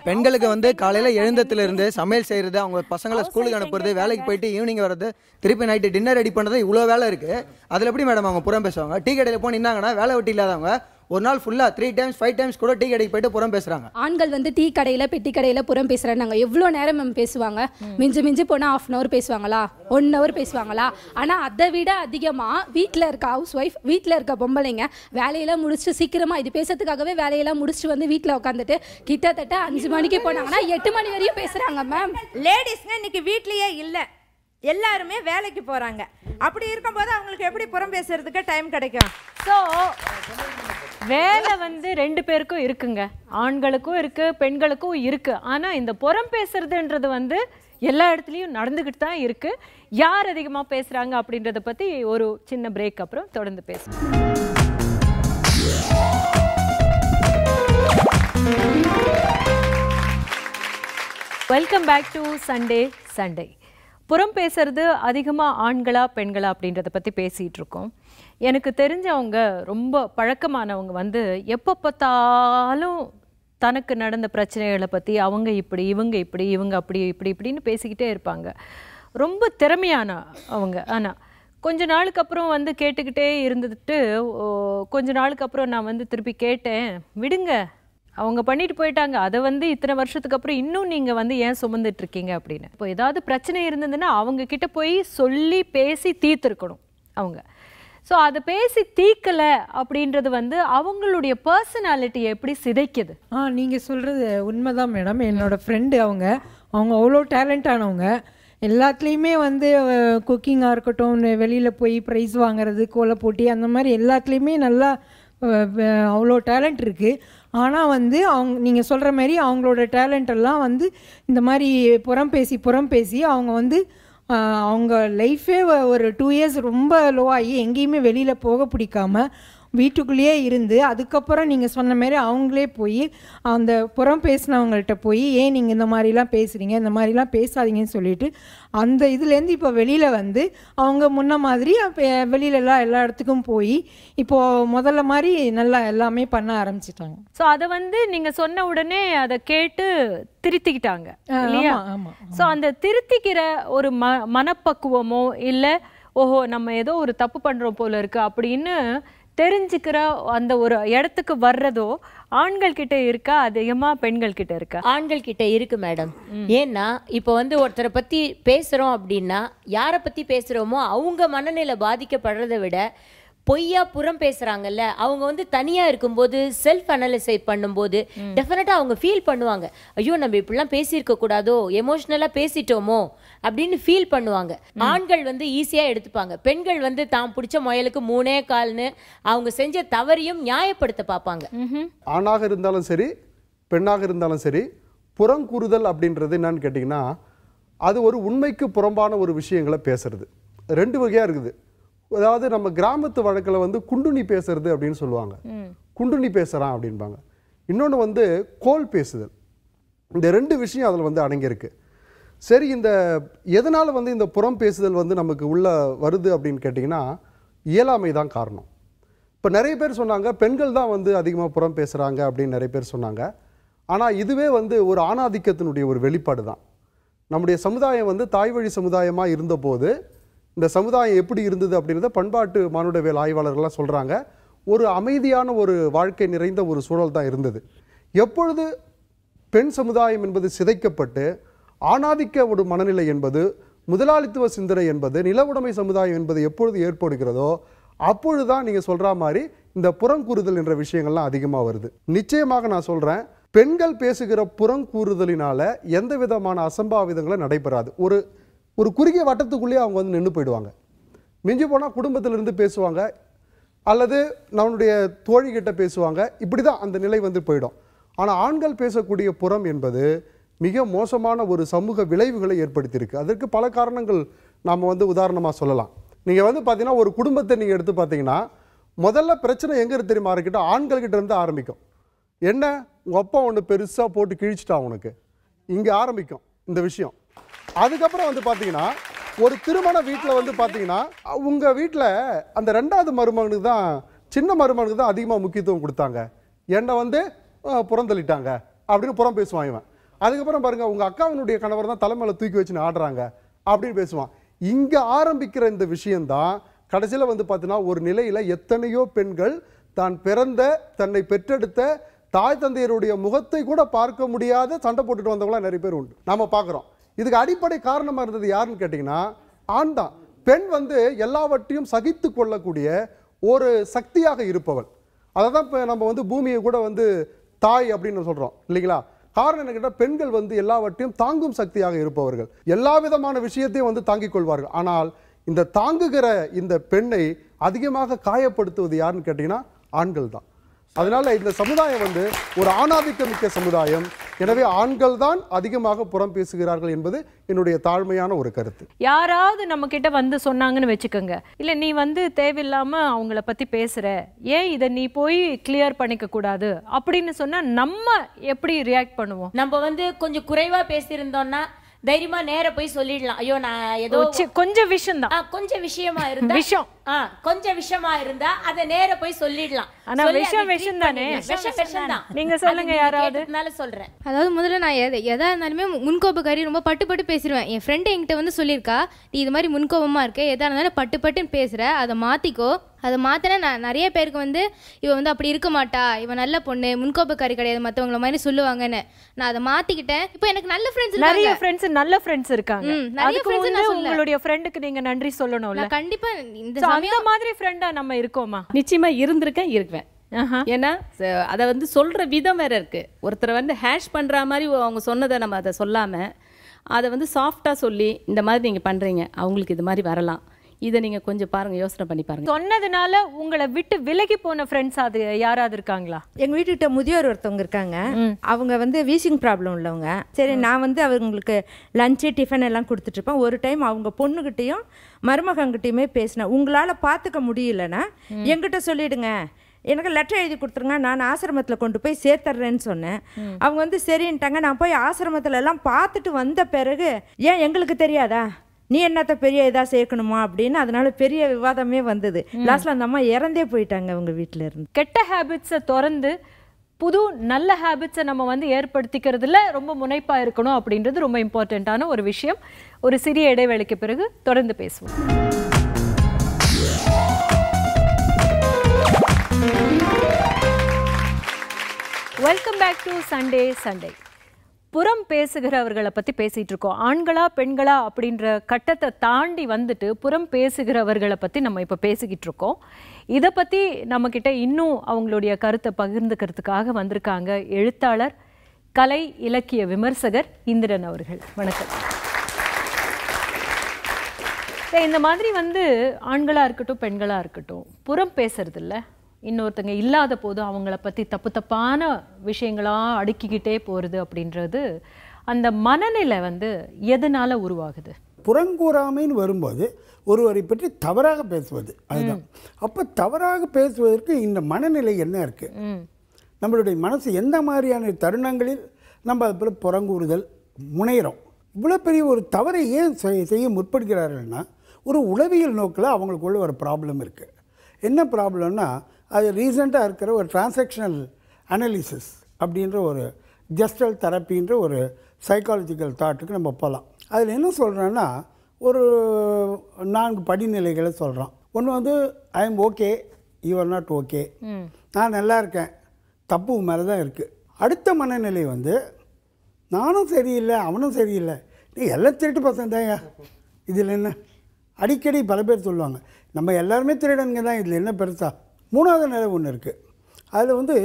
பெண்களுக்கு வந்து காலையில எழுந்ததுல இருந்து சமையல் செய்யறது, அவங்க பசங்களை ஸ்கூலுக்கு அனுப்புறது, வேலைக்கு போயிட்டு ஈவினிங் வர்றது, திருப்பி நைட்டு டின்னர் ரெடி பண்றது, இவ்வளவு வேலை இருக்கு. அதுல எப்படி மேடம் அவங்க புறம் பேசுவாங்க? டீ கடையில போய் நின்னாங்கன்னா வேலை வெட்டி இல்லாதவங்க ஒரு நாள் ஃபுல்லா 3 times 5 times கூட டீ கடைக்கு போயிட்டு புறம் பேசுறாங்க. ஆண்கள் வந்து டீ கடையில பெட்டி கடையில புறம் பேசுறாங்க. எவ்வளோ நேரம் மேம் பேசுவாங்க? மிஞ்சி போனால் 1/2 hour பேசுவாங்களா, 1 hour பேசுவாங்களா? ஆனால் அதை விட அதிகமாக வீட்டில் இருக்க ஹவுஸ் ஒய்ஃப், வீட்டில் இருக்க பொம்பளைங்க வேலையெல்லாம் முடிச்சுட்டு சீக்கிரமாக இது பேசுறதுக்காகவே வேலையெல்லாம் முடிச்சுட்டு வந்து வீட்டில் உட்காந்துட்டு கிட்டத்தட்ட 5 மணிக்கு போனாங்கன்னா 8 மணி வரையும் பேசுறாங்க மேம். லேடிஸ்ங்க இன்னைக்கு வீட்லயே இல்லை, எல்லாருமே வேலைக்கு போறாங்க. அப்படி இருக்கும்போது அவங்களுக்கு எப்படி புறம் பேசுறதுக்கு டைம் கிடைக்கும்? ஸோ வேலை வந்து 2 பேருக்கும் இருக்குங்க, ஆண்களுக்கும் இருக்கு பெண்களுக்கும் இருக்கு. ஆனா இந்த புறம் பேசுறதுன்றது வந்து எல்லா இடத்துலையும் நடந்துக்கிட்டு தான் இருக்கு. யார் அதிகமாக பேசுகிறாங்க அப்படின்றத பற்றி ஒரு சின்ன பிரேக் அப்புறம் தொடர்ந்து பேசுவோம். Welcome back to Sunday Sunday. புறம் பேசுறது அதிகமாக ஆண்களா பெண்களா அப்படின்றத பற்றி பேசிகிட்டு இருக்கோம். எனக்கு தெரிஞ்சவங்க ரொம்ப பழக்கமானவங்க வந்து எப்போ பார்த்தாலும் தனக்கு நடந்த பிரச்சனைகளை பற்றி அவங்க இப்படி இவங்க இப்படி இவங்க அப்படி இப்படி இப்படின்னு பேசிக்கிட்டே இருப்பாங்க. ரொம்ப திறமையான அவங்க. ஆனால் கொஞ்ச நாளுக்கு அப்புறம் வந்து கேட்டுக்கிட்டே இருந்துட்டு கொஞ்ச நாளுக்கு அப்புறம் நான் வந்து திருப்பி கேட்டேன், விடுங்க அவங்க பண்ணிட்டு போயிட்டாங்க, அதை வந்து இத்தனை வருஷத்துக்கு அப்புறம் இன்னும் நீங்கள் வந்து ஏன் சுமந்துட்டு இருக்கீங்க அப்படின்னு. இப்போ ஏதாவது பிரச்சனை இருந்ததுன்னா அவங்க கிட்ட போய் சொல்லி பேசி தீர்த்துருக்கணும் அவங்க. ஸோ அதை பேசி தீர்க்கலை அப்படின்றது வந்து அவங்களுடைய பர்சனாலிட்டியை எப்படி சிதைக்குது? நீங்கள் சொல்கிறது உண்மைதான் மேடம். என்னோடய ஃப்ரெண்டு அவங்க அவ்வளோ டேலண்டானவங்க. எல்லாத்துலேயுமே வந்து குக்கிங்காக இருக்கட்டும், வெளியில் போய் ப்ரைஸ் வாங்குறது, கோலை போட்டி, அந்த மாதிரி எல்லாத்துலேயுமே நல்லா அவ்வளோ டேலண்ட் இருக்குது. ஆனால் வந்து நீங்கள் சொல்கிற மாதிரி அவங்களோட டேலண்ட் எல்லாம் வந்து இந்த மாதிரி புறம் பேசி அவங்க வந்து அவங்க லைஃபே ஒரு 2 இயர்ஸ் ரொம்ப லோவாகி எங்கேயுமே வெளியில் போக பிடிக்காம வீட்டுக்குள்ளேயே இருந்து அதுக்கப்புறம் நீங்கள் சொன்ன மாதிரி அவங்களே போய் அந்த புறம் பேசினவங்கள்ட்ட போய் ஏன் நீங்கள் இந்த மாதிரிலாம் பேசுகிறீங்க, இந்த மாதிரிலாம் பேசாதீங்கன்னு சொல்லிட்டு அந்த இதுலேருந்து இப்போ வெளியில் வந்து அவங்க முன்ன மாதிரி வெளியிலலாம் எல்லா இடத்துக்கும் போய் இப்போது முதல்ல மாதிரி நல்லா எல்லாமே பண்ண ஆரம்பிச்சிட்டாங்க. ஸோ அதை வந்து நீங்கள் சொன்ன உடனே அதை கேட்டு திருத்திக்கிட்டாங்க இல்லையா? ஸோ அந்த திருத்திக்கிற ஒரு மனப்பக்குவமோ இல்லை ஓஹோ நம்ம ஏதோ ஒரு தப்பு பண்ணுறோம் போல இருக்கு அப்படின்னு தெரிஞ்சுக்கிற அந்த ஒரு இடத்துக்கு வர்றதோ ஆண்கள் கிட்ட இருக்கா அதிகமா பெண்கள் கிட்ட இருக்கா? ஆண்கள் கிட்ட இருக்கு மேடம். ஏன்னா இப்போ வந்து ஒருத்தரை பத்தி பேசுறோம் அப்படின்னா யாரை பத்தி பேசுறோமோ அவங்க மனநிலை பாதிக்கப்படுறதை விட பொய்யா புறம் பேசுறாங்கல்ல, அவங்க வந்து தனியா இருக்கும்போது செல்ஃப் அனலைஸ் பண்ணும்போது டெஃபினட்டா அவங்க ஃபீல் பண்ணுவாங்க, ஐயோ நம்ம இப்படிலாம் பேசியிருக்க கூடாதோ, எமோஷனலா பேசிட்டோமோ அப்படின்னு ஃபீல் பண்ணுவாங்க. ஆண்கள் வந்து ஈஸியா எடுத்துப்பாங்க. பெண்கள் வந்து தான் பிடிச்ச முயலுக்கு 3 கால்னு அவங்க செஞ்ச தவறையும் நியாயப்படுத்த பார்ப்பாங்க. ஆணாக இருந்தாலும் சரி பெண்ணாக இருந்தாலும் சரி புறங்கூறுதல் அப்படின்றது என்னன்னு கேட்டிங்கன்னா அது ஒரு உண்மைக்கு புறம்பான ஒரு விஷயங்களை பேசுறது. 2 வகையாக இருக்குது. அதாவது நம்ம கிராமத்து வழக்கில் வந்து குண்டுனி பேசுறது அப்படின்னு சொல்லுவாங்க, குண்டுனி பேசுகிறான் அப்படின்பாங்க. இன்னொன்று வந்து கோல் பேசுதல். இந்த 2 விஷயம் அதில் வந்து அடங்கியிருக்கு. சரி, இந்த எதனால் வந்து இந்த புறம் பேசுதல் வந்து நமக்கு உள்ள வருது அப்படின்னு கேட்டிங்கன்னா இயலாமை தான் காரணம். இப்போ நிறைய பேர் சொன்னாங்க பெண்கள் தான் வந்து அதிகமாக புறம் பேசுகிறாங்க அப்படின்னு நிறைய பேர் சொன்னாங்க. ஆனால் இதுவே வந்து ஒரு ஆணாதிக்கத்தினுடைய ஒரு வெளிப்பாடு தான். நம்முடைய சமுதாயம் வந்து தாய்வழி சமுதாயமாக இருந்தபோது இந்த சமுதாயம் எப்படி இருந்தது அப்படின்றத பண்பாட்டு மானுடவியல் ஆய்வாளர்கள்லாம் சொல்கிறாங்க. ஒரு அமைதியான ஒரு வாழ்க்கை நிறைந்த ஒரு சூழல் தான் இருந்தது. எப்பொழுது பெண் சமுதாயம் என்பது சிதைக்கப்பட்டு ஆணாதிக்க ஒரு மனநிலை என்பது, முதலாளித்துவ சிந்தனை என்பது, நில உடைமை சமுதாயம் என்பது எப்பொழுது ஏற்படுகிறதோ அப்பொழுதுதான் நீங்கள் சொல்கிற மாதிரி இந்த புறங்கூறுதல் என்ற விஷயங்கள்லாம் அதிகமாக வருது. நிச்சயமாக நான் சொல்கிறேன், பெண்கள் பேசுகிற புறங்கூறுதலினால எந்த விதமான அசம்பாவிதங்களும் நடைபெறாது. ஒரு குறுகிய வட்டத்துக்குள்ளேயே அவங்க வந்து நின்று போயிடுவாங்க. மிஞ்சி போனால் குடும்பத்திலிருந்து பேசுவாங்க அல்லது நம்மளுடைய தோழிகிட்ட பேசுவாங்க. இப்படி தான் அந்த நிலை வந்து போயிடும். ஆனால் ஆண்கள் பேசக்கூடிய புறம் என்பது மிக மோசமான ஒரு சமூக விளைவுகளை ஏற்படுத்தியிருக்கு. அதற்கு பல காரணங்கள் நாம் வந்து உதாரணமாக சொல்லலாம். நீங்கள் வந்து பார்த்தீங்கன்னா ஒரு குடும்பத்தை நீங்கள் எடுத்து பார்த்தீங்கன்னா முதல்ல பிரச்சனை எங்கே தெரியுமா இருக்கிட்ட ஆண்கள்கிட்ட இருந்து ஆரம்பிக்கும். என்ன உங்கள் அப்பா ஒன்று பெருசாக போட்டு கிழிச்சிட்டான் உனக்கு, இங்கே ஆரம்பிக்கும் இந்த விஷயம். அதுக்கப்புறம் வந்து பார்த்தீங்கன்னா ஒரு திருமண வீட்டில் வந்து பார்த்தீங்கன்னா உங்கள் வீட்டில் அந்த 2வது மருமகனுக்கு தான், சின்ன மருமகனுக்கு தான் அதிகமாக முக்கியத்துவம் கொடுத்தாங்க, என்னை வந்து புறந்தள்ளிட்டாங்க அப்படின்னு புறம் பேசுவான் இவன். அதுக்கப்புறம் பாருங்கள் உங்கள் அக்காவினுடைய கணவர் தான் தலைமையில் தூக்கி வச்சுன்னு ஆடுறாங்க அப்படின்னு பேசுவான். இங்கே ஆரம்பிக்கிற இந்த விஷயந்தான் கடைசியில் வந்து பார்த்தீங்கன்னா ஒரு நிலையில் எத்தனையோ பெண்கள் தான் பிறந்த தன்னை பெற்றெடுத்த தாய் தந்தையருடைய முகத்தை கூட பார்க்க முடியாத சண்டை போட்டுட்டு வந்தவங்களாம் நிறைய பேர் உண்டு, நாம் பார்க்குறோம். இதுக்கு அடிப்படை காரணமாக இருந்தது யாருன்னு கேட்டிங்கன்னா ஆண் தான். பெண் வந்து எல்லாவற்றையும் சகித்து கொள்ளக்கூடிய ஒரு சக்தியாக இருப்பவள். அதை தான் இப்போ நம்ம வந்து பூமியை கூட வந்து தாய் அப்படின்னு சொல்கிறோம் இல்லைங்களா? காரணம் என்ன கேட்டால் பெண்கள் வந்து எல்லாவற்றையும் தாங்கும் சக்தியாக இருப்பவர்கள், எல்லா விதமான விஷயத்தையும் வந்து தாங்கிக் கொள்வார்கள். ஆனால் இந்த தாங்குகிற இந்த பெண்ணை அதிகமாக காயப்படுத்துவது யாருன்னு கேட்டிங்கன்னா ஆண்கள் தான். அதனால இந்த சமுதாயம் வந்து ஒரு ஆணாதிக்க மிக்க சமுதாயம். எனவே ஆண்கள் தான் அதிகமாக புறம் பேசுகிறார்கள் என்பது என்னுடைய தாழ்மையான ஒரு கருத்து. யாராவது நம்ம கிட்ட வந்து சொன்னாங்கன்னு வச்சுக்கோங்க, இல்ல நீ வந்து தேவையில்லாம அவங்கள பத்தி பேசுற, ஏன் இதை நீ போய் கிளியர் பண்ணிக்க கூடாது அப்படின்னு சொன்னா நம்ம எப்படி ரியாக்ட் பண்ணுவோம்? நம்ம வந்து கொஞ்சம் குறைவா பேசியிருந்தோம்னா தைரியமா நேர போய் சொல்லிடலாம். ஐயோ நான் ஏதோ கொஞ்சம் விஷயம் தான், கொஞ்சம் விஷயமா இருந்தா விஷயம் கொஞ்சம் விஷயமா இருந்தா அதை நேர போய் சொல்லிடலாம். ஆனா விஷயம் தானே, விஷயம் தான். நீங்க சொல்லுங்க யாராவது. சொல்றேன். அதாவது முதல்ல நான் எதா இருந்தாலுமே முன்கோபக்காரி ரொம்ப பட்டு பேசிடுவேன். என் ஃப்ரெண்டு என்கிட்ட வந்து சொல்லியிருக்கா, நீ இது மாதிரி முன்கோபமா இருக்க, எதா இருந்தாலும் பட்டுன்னு பேசுற, அதை மாத்திக்கோ. அதை மாத்தினா நான் நிறைய பேருக்கு வந்து இவன் வந்து அப்படி இருக்க மாட்டா, இவன் நல்ல பொண்ணு, முன்கோபக்காரி கிடையாது, மற்றவங்கள மாதிரி சொல்லுவாங்கன்னு நான் அதை மாத்திக்கிட்டேன். இப்போ எனக்கு நல்ல ஃப்ரெண்ட்ஸ், நிறைய ஃப்ரெண்ட்ஸ், நல்ல ஃப்ரெண்ட்ஸ் இருக்காங்க. நிறைய ஃப்ரெண்ட்ஸ் நான் சொல்லுவேன். உங்களுடைய ஃப்ரெண்டுக்கு நீங்க நன்றி சொல்லணும்ல. கண்டிப்பா இந்த அந்த மாதிரி ஃப்ரெண்டா நம்ம இருக்கோமா? நிச்சயமா இருக்குவேன். ஏன்னா அதை வந்து சொல்ற விதம் வேற இருக்கு. ஒருத்தர் வந்து ஹேஷ் பண்ற மாதிரி அவங்க சொன்னதை நம்ம அதை சொல்லாம அதை வந்து சாஃப்டா சொல்லி, இந்த மாதிரி நீங்க பண்றீங்க, அவங்களுக்கு இது மாதிரி வரலாம், இதை நீங்க கொஞ்சம் பாருங்க, யோசனை பண்ணி பாருங்க. சொன்னதுனால உங்களை விட்டு விலகி போன ஃப்ரெண்ட்ஸ் அது யாராவது இருக்காங்களா? எங்க வீட்டுக்கிட்ட முதியோர் ஒருத்தவங்க இருக்காங்க. அவங்க வந்து வீசிங் ப்ராப்ளம் உள்ளவங்க. சரி, நான் வந்து அவங்களுக்கு லஞ்சு டிஃபன் எல்லாம் கொடுத்துட்டு இருப்பேன். ஒரு டைம் அவங்க பொண்ணுகிட்டையும் மருமகங்கிட்டையுமே பேசினேன். உங்களால பார்த்துக்க முடியலன்னா என்கிட்ட சொல்லிடுங்க, எனக்கு லெட்டர் எழுதி கொடுத்துருங்க, நான் ஆசிரமத்தில் கொண்டு போய் சேர்த்துறேன்னு சொன்னேன். அவங்க வந்து சரின்ட்டாங்க. நான் போய் ஆசிரமத்துல எல்லாம் பார்த்துட்டு வந்த பிறகு, ஏன் எங்களுக்கு தெரியாதா, நீ என்னத்த பெரிய இதாக சேர்க்கணுமா அப்படின்னு, அதனால பெரிய விவாதமே வந்தது. லாஸ்ட்ல அந்த அம்மா இறந்தே போயிட்டாங்க அவங்க வீட்டில் இருந்து. கெட்ட ஹேபிட்ஸை திறந்து புது நல்ல ஹேபிட்ஸை நம்ம வந்து ஏற்படுத்திக்கிறதுல ரொம்ப முனைப்பாக இருக்கணும் அப்படின்றது ரொம்ப இம்பார்ட்டண்ட்டான ஒரு விஷயம். ஒரு சிறிய இடைவேளைக்கு பிறகு தொடர்ந்து பேசுவோம். Welcome back to Sunday. புறம் பேசுகிறவர்களை பற்றி பேசிகிட்டு இருக்கோம். ஆண்களா பெண்களா அப்படின்ற கட்டத்தை தாண்டி வந்துட்டு புறம் பேசுகிறவர்களை பற்றி நம்ம இப்போ பேசிக்கிட்டு இருக்கோம். இதை பற்றி நம்மக்கிட்ட இன்னும் அவங்களுடைய கருத்தை பகிர்ந்துக்கிறதுக்காக வந்திருக்காங்க எழுத்தாளர், கலை இலக்கிய விமர்சகர் இந்திரன் அவர்கள். வணக்கம். இந்த மாதிரி வந்து ஆண்களாக இருக்கட்டும் பெண்களாக இருக்கட்டும் புறம் பேசுறது இல்லை, இன்னொருத்தங்க இல்லாத போது அவங்கள பற்றி தப்பான விஷயங்களாக அடுக்கிக்கிட்டே போகிறது அப்படின்றது அந்த மனநிலை வந்து எதனால் உருவாகுது? புறங்கூறாமைன்னு வரும்போது ஒருவரை பற்றி தவறாக பேசுவது, அதுதான். அப்போ தவறாக பேசுவதற்கு இந்த மனநிலை என்ன இருக்குது, நம்மளுடைய மனசு எந்த மாதிரியான தருணங்களில் நம்ம அது போல் புறங்கூறுதல் முனைகிறோம். இவ்வளோ பெரிய ஒரு தவறை ஏன் செய்ய முற்படுகிறார்கள்னா, ஒரு உளவியல் நோக்கில் அவங்களுக்குள்ள ஒரு ப்ராப்ளம் இருக்குது. என்ன ப்ராப்ளம்னா, அது ரீசெண்டாக இருக்கிற ஒரு டிரான்சாக்ஷனல் அனாலிசிஸ் அப்படின்ற ஒரு ஜெஸ்டல் தெரப்பின்ற ஒரு சைக்காலஜிக்கல் தாட்டுக்கு நம்ம போகலாம். அதில் என்ன சொல்கிறேன்னா, ஒரு 4 படிநிலைகளை சொல்கிறோம். ஒன்று வந்து I am okay, you are not okay, நான் நல்லா இருக்கேன், தப்பு மேலே தான் இருக்குது. அடுத்த மனநிலை வந்து நானும் சரியில்லை அவனும் சரியில்லை, நீ எல்லாம் திருட்டு பசங்க தான்யா, இதில் என்ன. அடிக்கடி பல பேர் சொல்லுவாங்க, நம்ம எல்லாருமே திருடனுங்க தான், இதில் என்ன பெருசா. 3வது நிலை ஒன்று இருக்குது. அதில் வந்து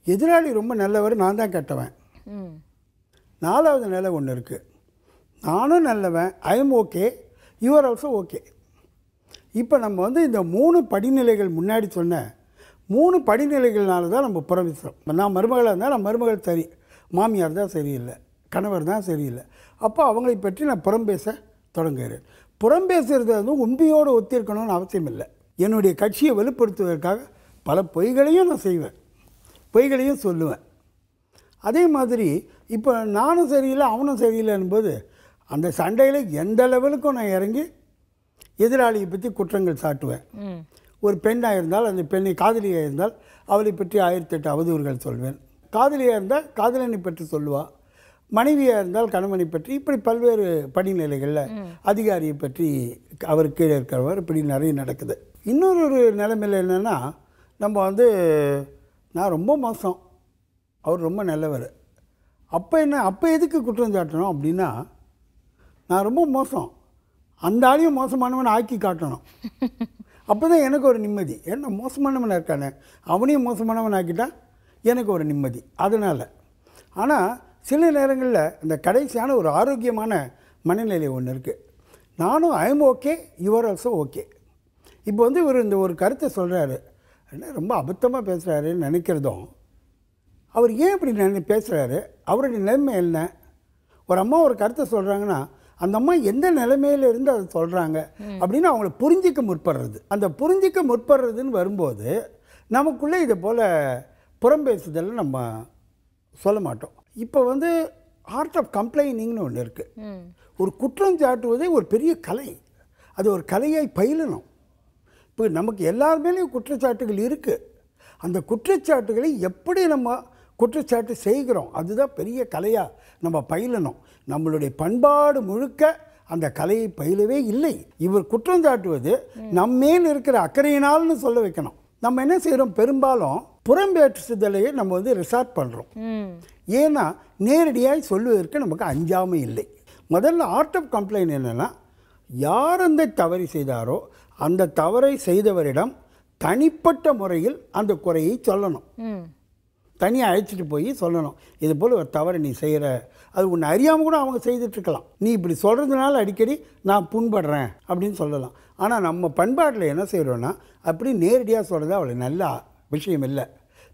எதிராளி ரொம்ப நல்லவர், நான் தான் கெட்டவன். 4வது நிலை ஒன்று இருக்குது, நானும் நல்லவன், I am okay, you are also okay. இப்போ நம்ம வந்து இந்த 3 படிநிலைகள் முன்னாடி சொன்ன 3 படிநிலைகள்னால தான் நம்ம புறவிசோம். நான் மருமகளாக இருந்தால் நான் மருமகள் சரி, மாமியார் தான் சரியில்லை, கணவர் தான் சரியில்லை, அப்போ அவங்களை பற்றி நான் புறம் பேச தொடங்குகிறேன். புறம் பேசுகிறது வந்து உண்மையோடு ஒத்திருக்கணும்னு அவசியம் இல்லை. என்னுடைய கட்சியை வெளிப்படுத்துவதற்காக பல பொய்களையும் நான் செய்வேன், பொய்களையும் சொல்லுவேன். அதே மாதிரி இப்போ நானும் சரியில்லை அவனும் சரியில்லை என்பது அந்த சண்டையில் எந்த லெவலுக்கும் நான் இறங்கி எதிராளியை பற்றி குற்றங்கள் சாட்டுவேன். ஒரு பெண்ணாக இருந்தால் அந்த பெண்ணை காதலியாக இருந்தால் அவளை பற்றி 1008 அவதூறுகள் சொல்வேன். காதலியாக இருந்தால் காதலனை பற்றி சொல்லுவாள், மனைவியாக இருந்தால் கணவனை பற்றி, இப்படி பல்வேறு படிநிலைகளில் அதிகாரியை பற்றி, அவர் கீழே இருக்கிறவர், இப்படி நிறைய நடக்குது. இன்னொரு நிலைமையில் என்னென்னா, நம்ம வந்து நான் ரொம்ப மோசம், அவர் ரொம்ப நல்லவர், அப்போ என்ன, அப்போ எதுக்கு குற்றம் சாட்டணும் அப்படின்னா, நான் ரொம்ப மோசம், அந்த ஆளையும் மோசமானவனை ஆக்கி காட்டணும், அப்போ தான் எனக்கு ஒரு நிம்மதி. ஏன்னா மோசமானவனாக இருக்கானே, அவனையும் மோசமானவன் ஆக்கிட்டா எனக்கு ஒரு நிம்மதி. அதனால் ஆனால் சில நேரங்களில் இந்த கடைசியான ஒரு ஆரோக்கியமான மனநிலை ஒன்று இருக்குது. நானும் I am okay, you are also okay. இப்போ வந்து இவர் இந்த ஒரு கருத்தை சொல்கிறாரு, என்ன ரொம்ப அபத்தமாக பேசுகிறாருன்னு நினைக்கிறதும், அவர் ஏன் இப்படி பேசுகிறாரு, அவருடைய நிலைமை என்ன? ஒரு அம்மா ஒரு கருத்தை சொல்கிறாங்கன்னா அந்த அம்மா எந்த நிலைமையில இருந்து அதை சொல்கிறாங்க அப்படின்னு அவங்கள புரிஞ்சிக்க முற்படுறது. அந்த புரிஞ்சிக்க முற்படுறதுன்னு வரும்போது நமக்குள்ளே இதை போல் புறம்பேசுதல் நம்ம சொல்ல மாட்டோம். இப்போ வந்து ஆர்ட் ஆஃப் கம்ப்ளைனிங்னு ஒன்று இருக்குது. ஒரு குற்றம் சாட்டுவதே ஒரு பெரிய கலை. அது ஒரு கலையை பயிலணும். இப்போ நமக்கு எல்லார் மேலேயும் குற்றச்சாட்டுகள் இருக்குது. அந்த குற்றச்சாட்டுகளை எப்படி நம்ம குற்றச்சாட்டு செய்கிறோம், அதுதான் பெரிய கலையாக நம்ம பயிலணும். நம்மளுடைய பண்பாடு முழுக்க அந்த கலையை பயிலவே இல்லை. இவர் குற்றம் சாட்டுவது நம்மேல் இருக்கிற அக்கறையினால்னு சொல்ல வைக்கணும். நம்ம என்ன செய்கிறோம், பெரும்பாலும் புறம்பேற்றுதலையே நம்ம வந்து ரிசார்ட் பண்ணுறோம். ஏன்னா நேரடியாக சொல்லுவதற்கு நமக்கு அஞ்சாமை இல்லை. முதல்ல ஆர்ட் ஆஃப் கம்ப்ளைண்ட் என்னென்னா, யார் அந்த தவறை செய்தாரோ அந்த தவறை செய்தவரிடம் தனிப்பட்ட முறையில் அந்த குறையை சொல்லணும். தனியாக அழைச்சிட்டு போய் சொல்லணும், இது போல் ஒரு தவறை நீ செய்கிற, அது உன்னை அறியாமல் கூட அவங்க செய்துட்ருக்கலாம், நீ இப்படி சொல்கிறதுனால அடிக்கடி நான் புண்படுறேன் அப்படின்னு சொல்லலாம். ஆனால் நம்ம பண்பாட்டில் என்ன செய்கிறோன்னா, அப்படி நேரடியாக சொல்கிறது அவளுக்கு நல்ல விஷயம் இல்லை,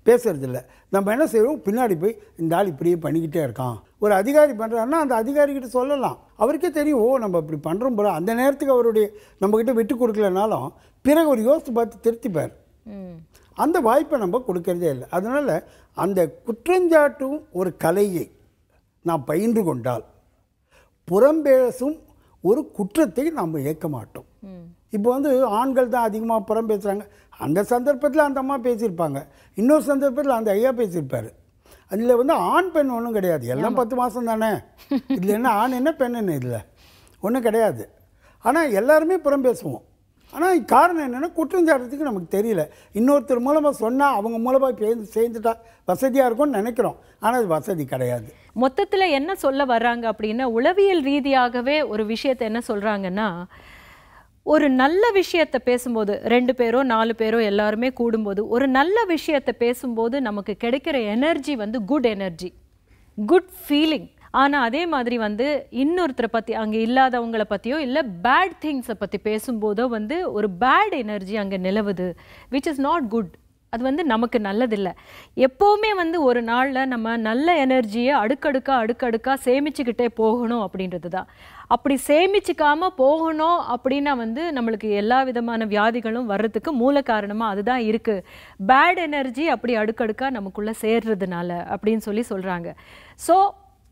பேசுறது இல்லை. நம்ம என்ன செய்கிறோம், பின்னாடி போய் இந்த ஆள் இப்படியே பண்ணிக்கிட்டே இருக்கான். ஒரு அதிகாரி பண்ணுறாருன்னா அந்த அதிகாரிக்கிட்ட சொல்லலாம், அவருக்கே தெரியும், ஓ நம்ம இப்படி பண்ணுறோம் போல. அந்த நேரத்துக்கு அவருடைய நம்மக்கிட்ட விட்டு கொடுக்கலனாலும் பிறகு ஒரு யோசித்து பார்த்து திருத்திப்பார். அந்த வாய்ப்பை நம்ம கொடுக்கறதே இல்லை. அதனால் அந்த குற்றஞ்சாட்டும் ஒரு கலையை நாம் பயின்று கொண்டால் புறம்பேசும் ஒரு குற்றத்தை நாம் ஏற்க மாட்டோம். இப்போ வந்து ஆண்கள் தான் அதிகமாக புறம் பேசுகிறாங்க. அந்த சந்தர்ப்பத்தில் அந்த அம்மா பேசியிருப்பாங்க, இன்னொரு சந்தர்ப்பத்தில் அந்த ஐயா பேசியிருப்பார். அதில் வந்து ஆண் பெண் ஒன்றும் கிடையாது, எல்லாம் 10 மாதம் தானே. இதில் என்ன ஆண் என்ன பெண் என்ன, இதில் ஒன்றும் கிடையாது. ஆனால் எல்லாருமே புறம் பேசுவோம். ஆனால் காரணம் என்னென்னா, குற்றம் சாட்டுறதுக்கு நமக்கு தெரியல. இன்னொருத்தர் மூலமாக சொன்னால் அவங்க மூலமாக சேர்ந்துட்டா வசதியாக இருக்கும்னு நினைக்கிறோம். ஆனால் அது வசதி கிடையாது. மொத்தத்தில் என்ன சொல்ல வர்றாங்க அப்படின்னா, உளவியல் ரீதியாகவே ஒரு விஷயத்தை என்ன சொல்கிறாங்கன்னா, ஒரு நல்ல விஷயத்தை பேசும்போது 2 பேரோ 4 பேரோ எல்லாருமே கூடும்போது ஒரு நல்ல விஷயத்தை பேசும்போது நமக்கு கிடைக்கிற எனர்ஜி வந்து குட் எனர்ஜி, குட் ஃபீலிங். ஆனால் அதே மாதிரி வந்து இன்னொருத்தரை பற்றி, அங்கே இல்லாதவங்களை பற்றியோ இல்லை பேட் திங்ஸை பற்றி பேசும்போதோ வந்து ஒரு பேட் எனர்ஜி அங்கே நிலவுது, விச் இஸ் நாட் குட். அது வந்து நமக்கு நல்லதில்லை. எப்போவுமே வந்து ஒரு நாளில் நம்ம நல்ல எனர்ஜியை அடுக்கடுக்காக சேமிச்சுக்கிட்டே போகணும் அப்படின்றது தான். அப்படி சேமிச்சிக்காமல் போகணும் அப்படின்னா வந்து நம்மளுக்கு எல்லா விதமான வியாதிகளும் வர்றதுக்கு மூல காரணமாக அதுதான் இருக்குது. பேட் எனர்ஜி அப்படி அடுக்கடுக்காக நமக்குள்ளே சேர்றதுனால அப்படின்னு சொல்கிறாங்க. ஸோ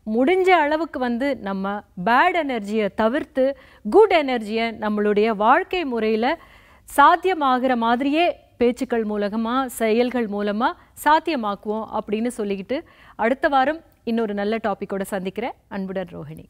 முடிஞ்ச அளவுக்கு வந்து நம்ம பேட் எனர்ஜியை தவிர்த்து குட் எனர்ஜியை நம்மளுடைய வாழ்க்கை முறையில் சாத்தியமாகிற மாதிரியே பேச்சுக்கள் மூலமாக செயல்கள் மூலமாக சாத்தியமாக்குவோம் அப்படின்னு சொல்லிக்கிட்டு அடுத்த வாரம் இன்னொரு நல்ல டாப்பிக்கோட சந்திக்கிறேன். அன்புடன் ரோஹிணி.